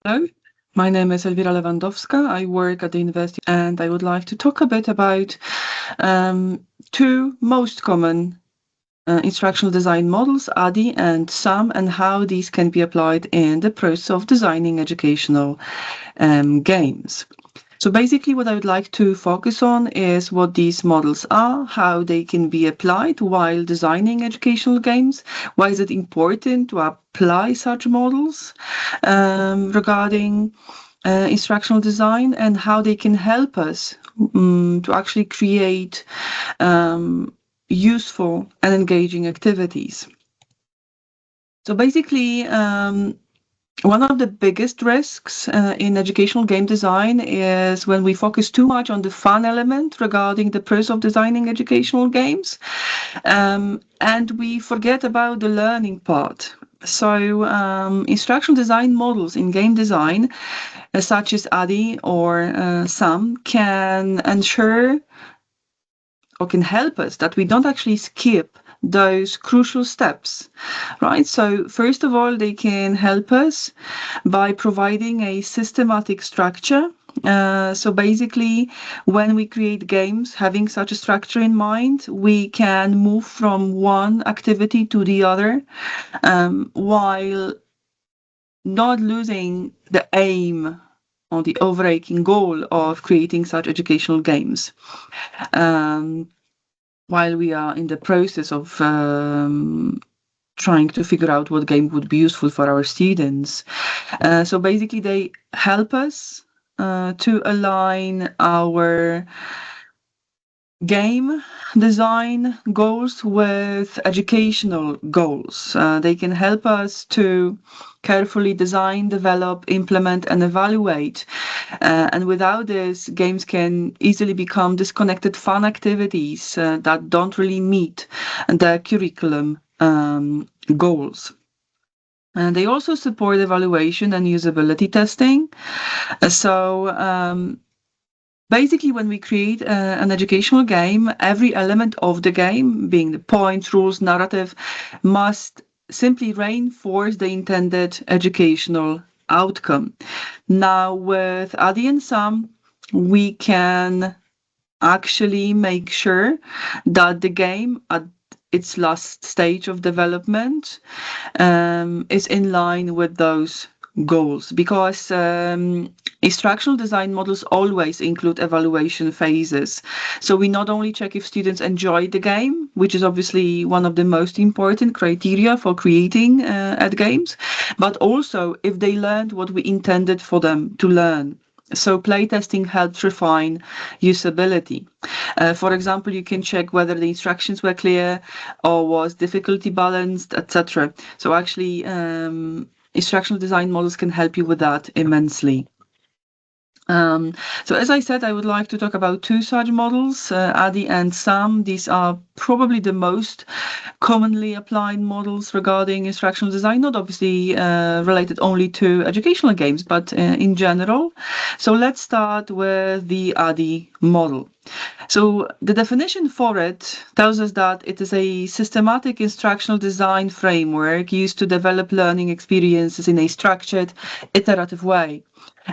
Hello, my name is Elvira Lewandowska. I work at the university and I would like to talk a bit about two most common instructional design models, ADDIE and SAM, and how these can be applied in the process of designing educational games. So basically what I would like to focus on is what these models are, how they can be applied while designing educational games, why is it important to apply such models regarding instructional design, and how they can help us to actually create useful and engaging activities. So basically, one of the biggest risks in educational game design is when we focus too much on the fun element regarding the process of designing educational games, and we forget about the learning part. So, instructional design models in game design, such as ADDIE or SAM, can ensure or can help us that we don't actually skip those crucial steps, right? So first of all, they can help us by providing a systematic structure. So basically, when we create games, having such a structure in mind, we can move from one activity to the other, while not losing the aim or the overarching goal of creating such educational games. Um, while we are in the process of trying to figure out what game would be useful for our students. So basically, they help us to align our game design goals with educational goals. They can help us to carefully design, develop, implement, and evaluate. And without this, games can easily become disconnected fun activities that don't really meet the curriculum goals. And they also support evaluation and usability testing. So basically, when we create an educational game, every element of the game, being the points, rules, narrative, must simply reinforce the intended educational outcome. Now, with ADDIE and SAM, we can actually make sure that the game at its last stage of development is in line with those goals, because instructional design models always include evaluation phases. So we not only check if students enjoy the game, which is obviously one of the most important criteria for creating ed games, but also if they learned what we intended for them to learn. So playtesting helps refine usability. For example, you can check whether the instructions were clear or was difficulty balanced, etc. So actually, instructional design models can help you with that immensely. So as I said, I would like to talk about two such models, ADDIE and SAM. These are probably the most commonly applied models regarding instructional design, not obviously related only to educational games, but in general. So let's start with the ADDIE model. So the definition for it tells us that it is a systematic instructional design framework used to develop learning experiences in a structured, iterative way.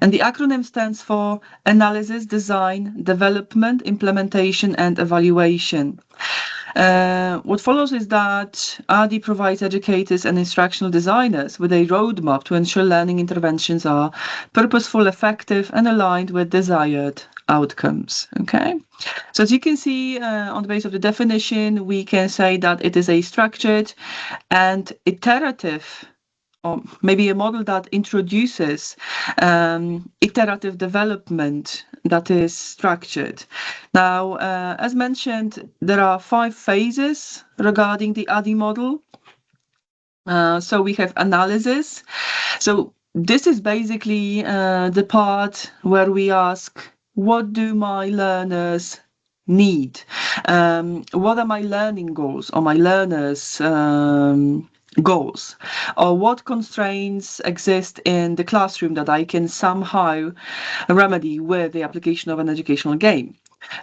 And the acronym stands for Analysis, Design, Development, Implementation, and Evaluation. What follows is that ADDIE provides educators and instructional designers with a roadmap to ensure learning interventions are purposeful, effective, and aligned with desired outcomes. Okay, so as you can see on the basis of the definition, we can say that it is a structured and iterative, or maybe a model that introduces iterative development that is structured. Now, as mentioned, there are 5 phases regarding the ADDIE model. So we have analysis. So this is basically the part where we ask, what do my learners need? What are my learning goals or my learners' goals? Or what constraints exist in the classroom that I can somehow remedy with the application of an educational game?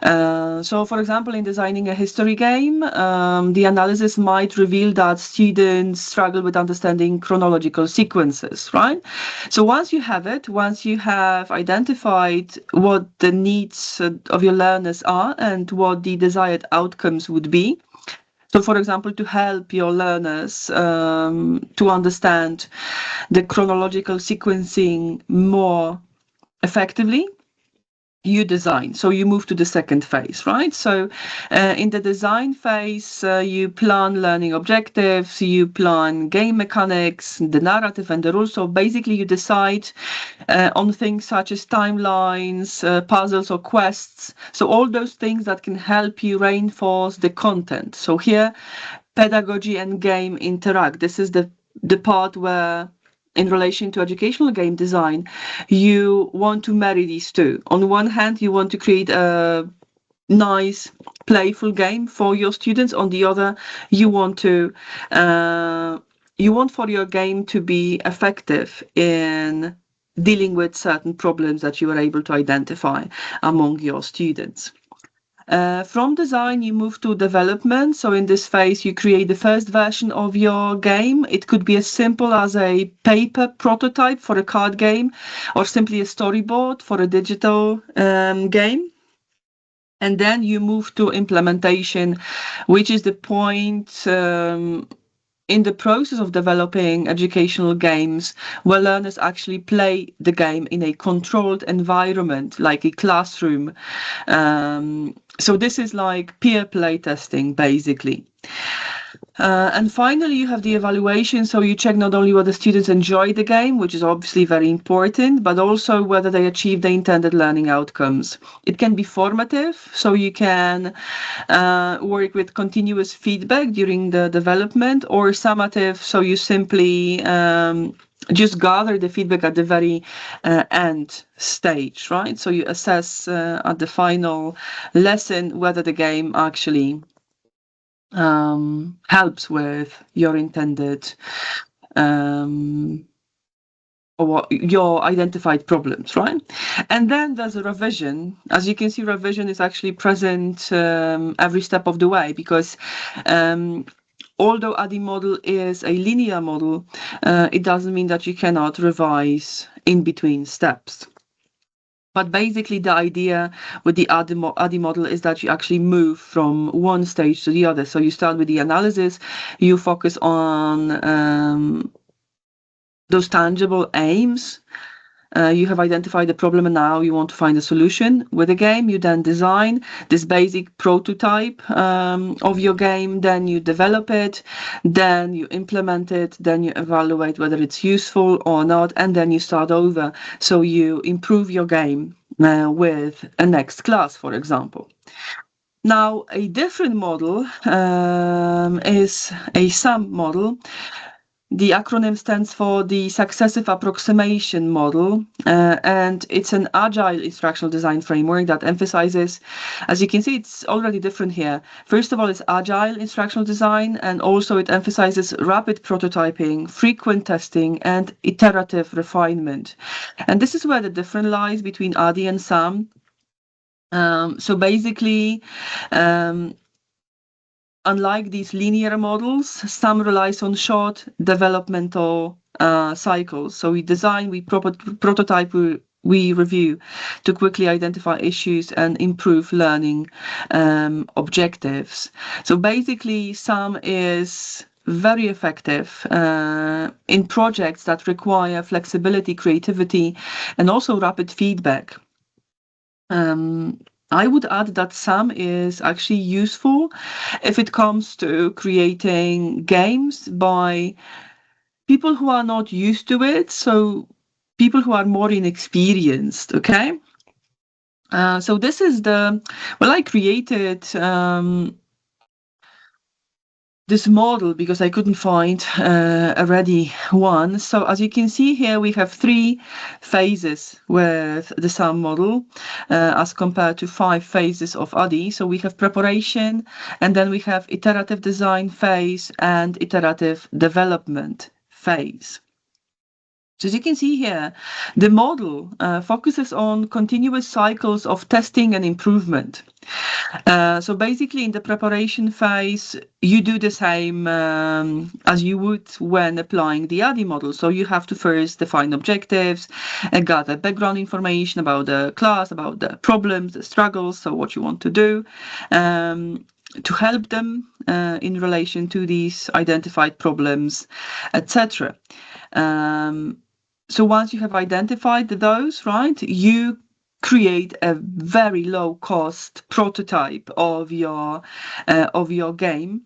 So, for example, in designing a history game, the analysis might reveal that students struggle with understanding chronological sequences, right? So once you have it, once you have identified what the needs of your learners are and what the desired outcomes would be, so, for example, to help your learners to understand the chronological sequencing more effectively, you design. So you move to the second phase, right? So in the design phase, you plan learning objectives, you plan game mechanics, the narrative and the rules. So basically you decide on things such as timelines, puzzles or quests. So all those things that can help you reinforce the content. So here, pedagogy and game interact. This is the part where in relation to educational game design, you want to marry these two. On one hand, you want to create a nice, playful game for your students. On the other, you want to you want for your game to be effective in dealing with certain problems that you are able to identify among your students. From design, you move to development. So in this phase, you create the first version of your game. It could be as simple as a paper prototype for a card game or simply a storyboard for a digital game. And then you move to implementation, which is the point in the process of developing educational games where learners actually play the game in a controlled environment, like a classroom. So this is like peer play testing, basically. And finally, you have the evaluation. So you check not only whether students enjoy the game, which is obviously very important, but also whether they achieve the intended learning outcomes. It can be formative, so you can work with continuous feedback during the development, or summative, so you simply just gather the feedback at the very end stage, right? So you assess at the final lesson whether the game actually helps with your intended or your identified problems, right? And then there's a revision. As you can see, revision is actually present every step of the way, because although ADDIE model is a linear model, it doesn't mean that you cannot revise in between steps. But basically, the idea with the ADDIE model is that you actually move from one stage to the other. So you start with the analysis, you focus on those tangible aims. You have identified the problem and now you want to find a solution with a game. You then design this basic prototype of your game, then you develop it, then you implement it, then you evaluate whether it's useful or not, and then you start over. So you improve your game with a next class, for example. Now, a different model is a SAM model. The acronym stands for the Successive Approximation Model, and it's an agile instructional design framework that emphasizes, as you can see, it's already different here. First of all, it's agile instructional design, and also it emphasizes rapid prototyping, frequent testing, and iterative refinement. And this is where the difference lies between ADDIE and SAM. So basically, unlike these linear models, SAM relies on short developmental cycles. So we design, we prototype, we review to quickly identify issues and improve learning objectives. So basically, SAM is very effective in projects that require flexibility, creativity, and also rapid feedback. I would add that SAM is actually useful if it comes to creating games by people who are not used to it, so people who are more inexperienced, okay? So this is I created this model because I couldn't find a ready one. So as you can see here, we have 3 phases with the SAM model as compared to 5 phases of ADDIE. So we have preparation, and then we have iterative design phase and iterative development phase. So as you can see here, the model focuses on continuous cycles of testing and improvement. So basically, in the preparation phase, you do the same as you would when applying the ADDIE model. So you have to first define objectives and gather background information about the class, about the problems, the struggles, so what you want to do. To help them in relation to these identified problems, etc. So once you have identified those, right, you create a very low cost prototype of your game.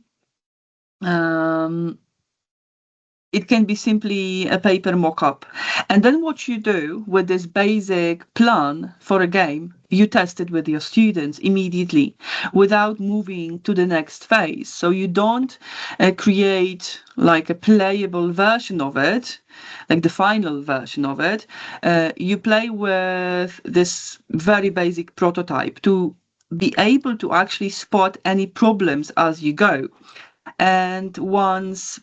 It can be simply a paper mock-up. And then what you do with this basic plan for a game, you test it with your students immediately without moving to the next phase. So you don't create like a playable version of it, like the final version of it. You play with this very basic prototype to be able to actually spot any problems as you go. And once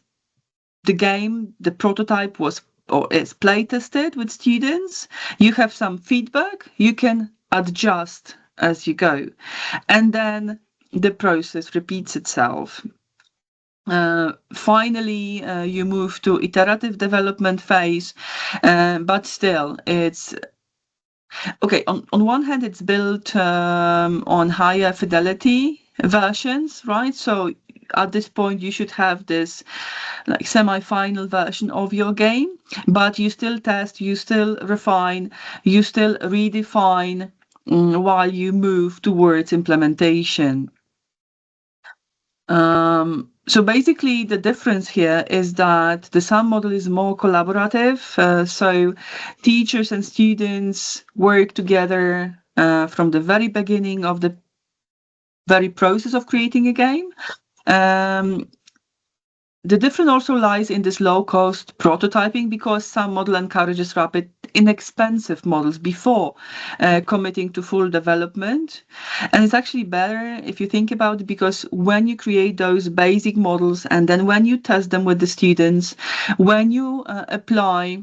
the prototype was or is play tested with students, you have some feedback, you can adjust as you go. And then the process repeats itself. Finally, you move to iterative development phase, but still it's okay. On one hand, it's built on higher fidelity versions, right? So at this point, you should have this like semi-final version of your game, but you still test, you still refine, you still redefine while you move towards implementation. So basically, the difference here is that the SAM model is more collaborative. So teachers and students work together from the very beginning of the very process of creating a game. The difference also lies in this low-cost prototyping because SAM model encourages rapid, inexpensive models before committing to full development. And it's actually better if you think about it, because when you create those basic models and then when you test them with the students, when you apply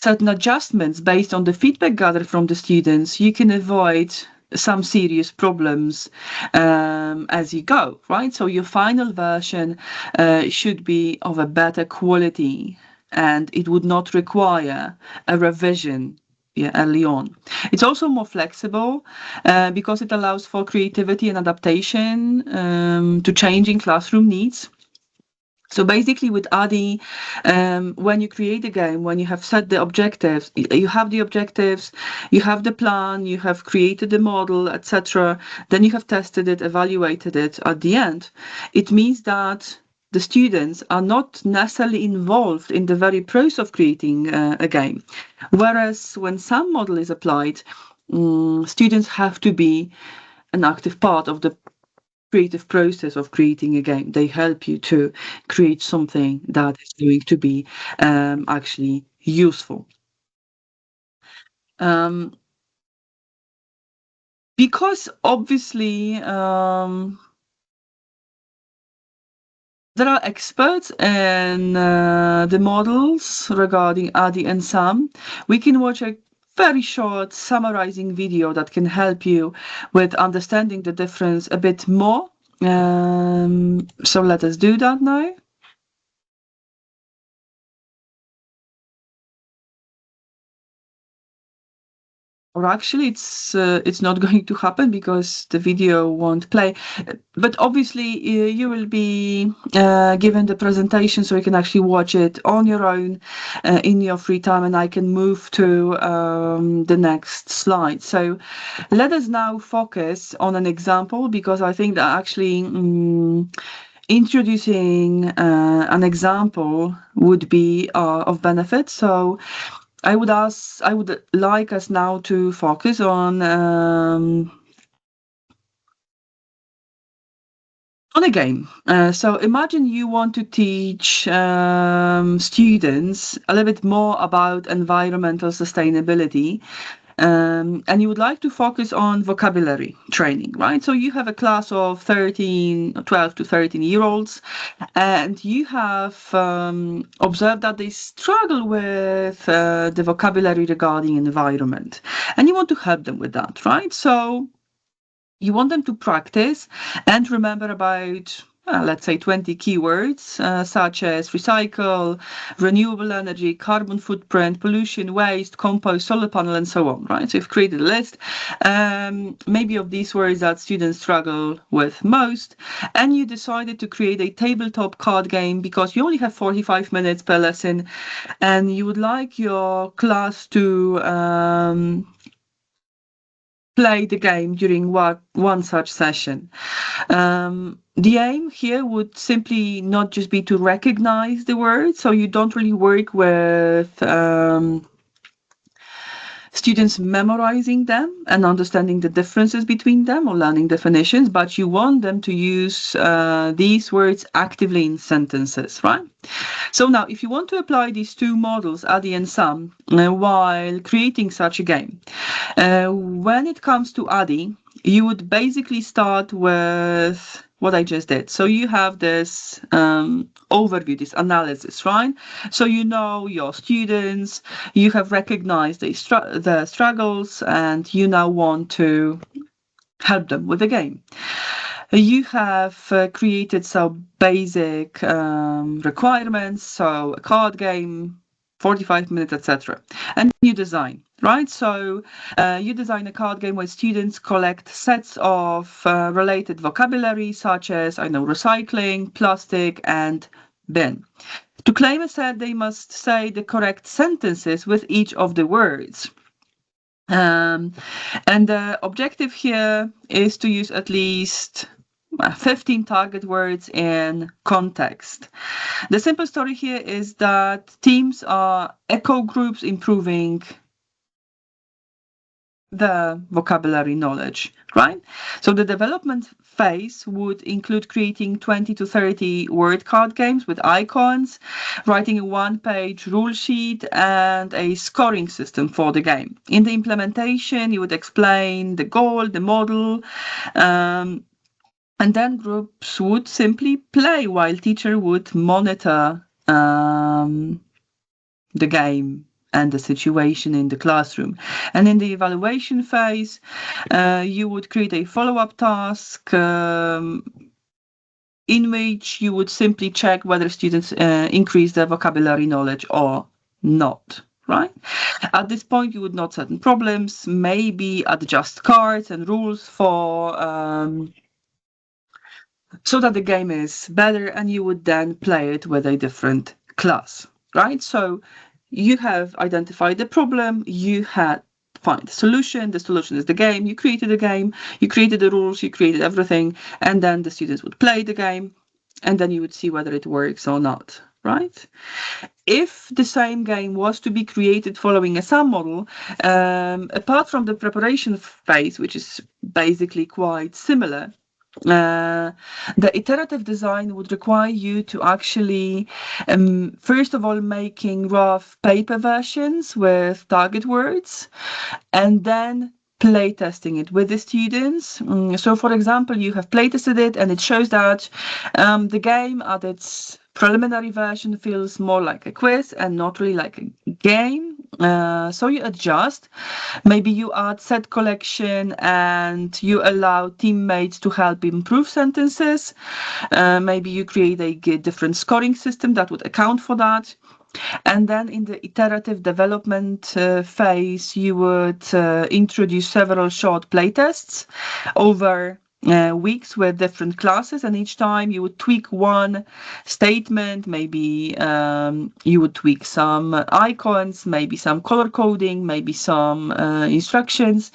certain adjustments based on the feedback gathered from the students, you can avoid some serious problems as you go, right? So your final version should be of a better quality and it would not require a revision early on. It's also more flexible because it allows for creativity and adaptation to changing classroom needs. So basically with ADDIE, when you create a game, when you have set the objectives, you have the objectives, you have the plan, you have created the model, etc. Then you have tested it, evaluated it at the end. It means that the students are not necessarily involved in the very process of creating a game. Whereas when SAM model is applied, students have to be an active part of the creative process of creating a game. They help you to create something that is going to be actually useful. Because obviously there are experts in the models regarding ADDIE and SAM. We can watch a very short summarizing video that can help you with understanding the difference a bit more. So let us do that now. Or actually, it's not going to happen because the video won't play. But obviously, you will be given the presentation so you can actually watch it on your own in your free time, and I can move to the next slide. So let us now focus on an example, because I think that actually introducing an example would be of benefit. So I would like us now to focus on a game. So imagine you want to teach students a little bit more about environmental sustainability. and you would like to focus on vocabulary training, right? So you have a class of 12 to 13-year-olds, and you have observed that they struggle with the vocabulary regarding environment, and you want to help them with that, right? So you want them to practice and remember about, let's say, 20 keywords, such as recycle, renewable energy, carbon footprint, pollution, waste, compost, solar panel, and so on, right? So you've created a list, maybe of these words that students struggle with most, and you decided to create a tabletop card game because you only have 45 minutes per lesson, and you would like your class to play the game during one such session. The aim here would simply not just be to recognize the words, so you don't really work with students memorizing them and understanding the differences between them or learning definitions, but you want them to use these words actively in sentences, right? So now, if you want to apply these two models, ADDIE and SAM, while creating such a game, when it comes to ADDIE, you would basically start with what I just did. So you have this overview, this analysis, right? So you know your students, you have recognized the struggles, and you now want to help them with the game. You have created some basic requirements, so a card game, 45 minutes, etc. And you design, right? So you design a card game where students collect sets of related vocabulary, such as, I know, recycling, plastic, and bin. To claim a set, they must say the correct sentences with each of the words. And the objective here is to use at least 15 target words in context. The simple story here is that teams are echo groups improving the vocabulary knowledge, right? So the development phase would include creating 20 to 30 word card games with icons, writing a one-page rule sheet, and a scoring system for the game. In the implementation, you would explain the goal, the model, and then groups would simply play while teacher would monitor the game and the situation in the classroom. And in the evaluation phase, you would create a follow-up task in which you would simply check whether students increase their vocabulary knowledge or not. Right? At this point, you would note certain problems, maybe adjust cards and rules for so that the game is better, and you would then play it with a different class, right? So you have identified the problem, you had find the solution is the game, you created the game, you created the rules, you created everything, and then the students would play the game, and then you would see whether it works or not, right? If the same game was to be created following a SAM model, apart from the preparation phase, which is basically quite similar, the iterative design would require you to actually, first of all, making rough paper versions with target words, and then play testing it with the students. So, for example, you have play tested it, and it shows that the game at its preliminary version feels more like a quiz and not really like a game. So you adjust. Maybe you add set collection and you allow teammates to help improve sentences. Maybe you create a different scoring system that would account for that. And then in the iterative development phase, you would introduce several short playtests over weeks with different classes, and each time you would tweak one statement, maybe you would tweak some icons, maybe some color coding, maybe some instructions.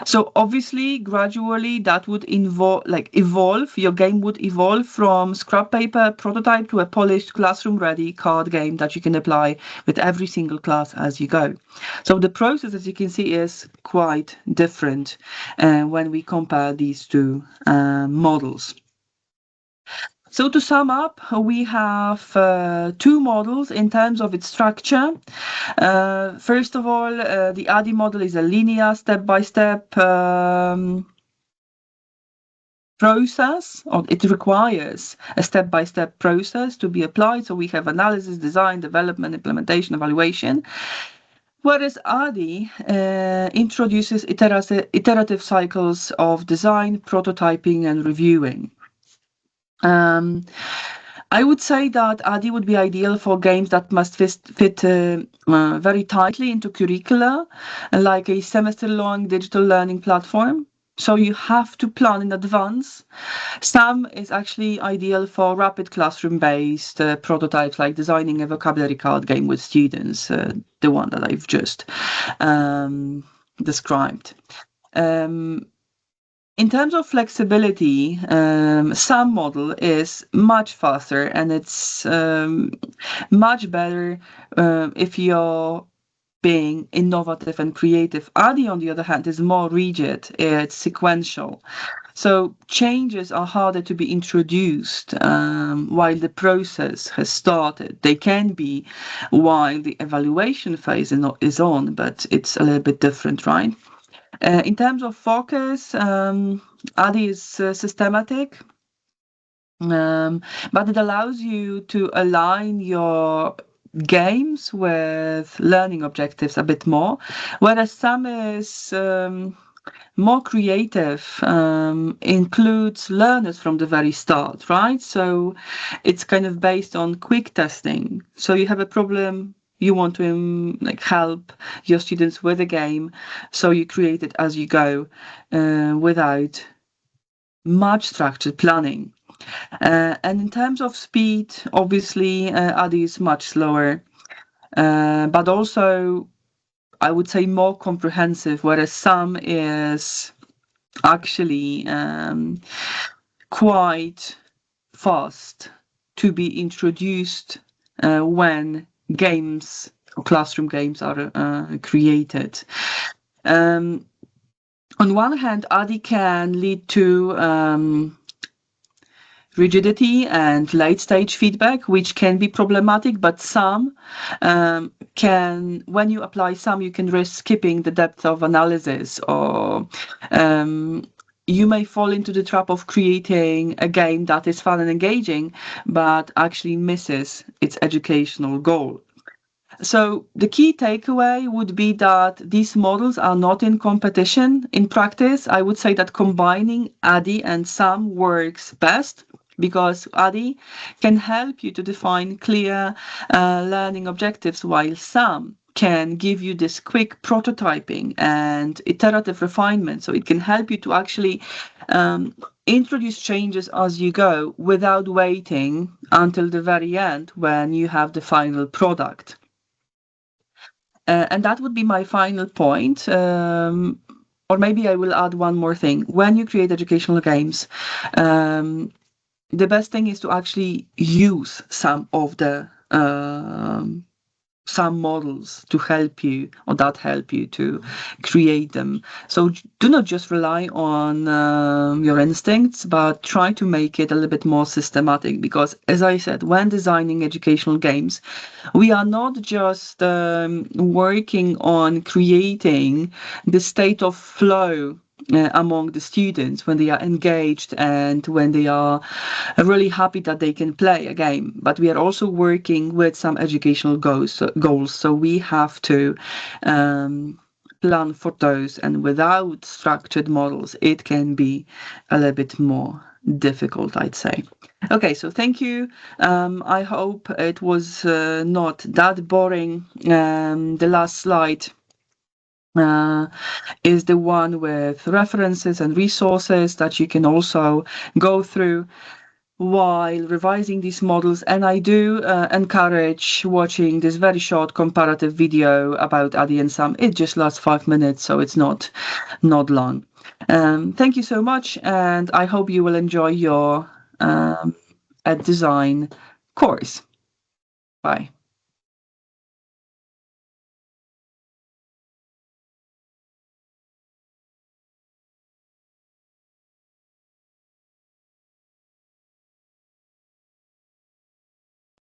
So obviously, gradually that would evolve. Your game would evolve from scrap paper prototype to a polished classroom-ready card game that you can apply with every single class as you go. So the process, as you can see, is quite different when we compare these two models. So to sum up, we have two models in terms of its structure. First of all, the ADDIE model is a linear step-by-step process, or it requires a step-by-step process to be applied. So we have analysis, design, development, implementation, evaluation. Whereas ADDIE introduces iterative cycles of design, prototyping, and reviewing. I would say that ADDIE would be ideal for games that must fit very tightly into curricula, like a semester-long digital learning platform. So you have to plan in advance. SAM is actually ideal for rapid classroom-based prototypes, like designing a vocabulary card game with students, the one that I've just described. In terms of flexibility, SAM model is much faster, and it's much better if you're being innovative and creative. ADDIE, on the other hand, is more rigid. It's sequential. So changes are harder to be introduced while the process has started. They can be while the evaluation phase is on, but it's a little bit different, right? In terms of focus, ADDIE is systematic, but it allows you to align your games with learning objectives a bit more, whereas SAM is more creative, includes learners from the very start, right? So it's kind of based on quick testing. So you have a problem, you want to help your students with a game, so you create it as you go without much structured planning. And in terms of speed, obviously, ADDIE is much slower, but also I would say more comprehensive, whereas SAM is actually quite fast to be introduced when games or classroom games are created. On one hand, ADDIE can lead to rigidity and late-stage feedback, which can be problematic, but SAM when you apply SAM, you can risk skipping the depth of analysis, or you may fall into the trap of creating a game that is fun and engaging, but actually misses its educational goal. So the key takeaway would be that these models are not in competition. In practice, I would say that combining ADDIE and SAM works best, because ADDIE can help you to define clear learning objectives, while SAM can give you this quick prototyping and iterative refinement. So it can help you to actually introduce changes as you go without waiting until the very end when you have the final product. And that would be my final point. Or maybe I will add one more thing. When you create educational games, the best thing is to actually use some of the some models to help you, or that help you to create them. So do not just rely on your instincts, but try to make it a little bit more systematic, because as I said, when designing educational games, we are not just working on creating the state of flow among the students when they are engaged and when they are really happy that they can play a game, but we are also working with some educational goals. So we have to plan for those, and without structured models, it can be a little bit more difficult, I'd say. Okay, so thank you. I hope it was not that boring. The last slide is the one with references and resources that you can also go through while revising these models. And I do encourage watching this very short comparative video about ADDIE and SAM. It just lasts 5 minutes, so it's not long. Thank you so much, and I hope you will enjoy your Ed Design course. Bye.